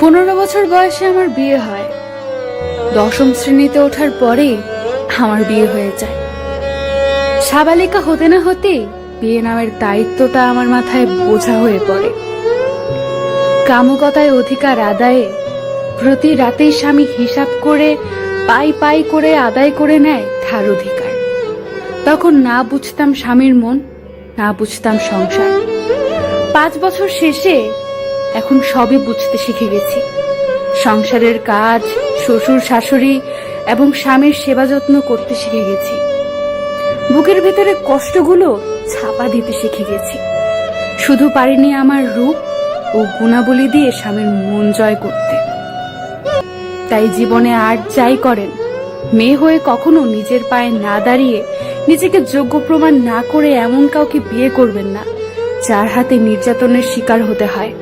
15 বছর বয়সে আমার বিয়ে হয়। 10ম শ্রেণীতে ওঠার পরেই আমার বিয়ে হয়ে যায়। সাবালিকা হতে না হতেই বিয়ে নামের দায়িত্বটা আমার মাথায় বোঝা হয়ে পড়ে। কামুকতায় অধিকার আদায়ে প্রতি রাতেই স্বামী হিসাব করে পাই পাই করে আদায় করে নেয় তার অধিকার। তখন না বুঝতাম স্বামীর মন, না বুঝতাম সংসার। 5 বছর শেষে এখন সবই বুঝতে শিখে গেছি। সংসারের কাজ, শ্বশুর শাশুড়ি এবং স্বামীর সেবা যত্ন করতে শিখে গেছি। বুকের ভেতরে কষ্টগুলো ছাপা দিতে শিখে গেছি। শুধু পারিনি আমার রূপ ও গুণাবলী দিয়ে স্বামীর মন জয় করতে। তাই জীবনে আর যাই করেন, মেয়ে হয়ে কখনো নিজের পায়ে না দাঁড়িয়ে, নিজেকে যোগ্য প্রমাণ না করে এমন কাউকে বিয়ে করবেন না যার হাতে নির্যাতনের শিকার হতে হয়।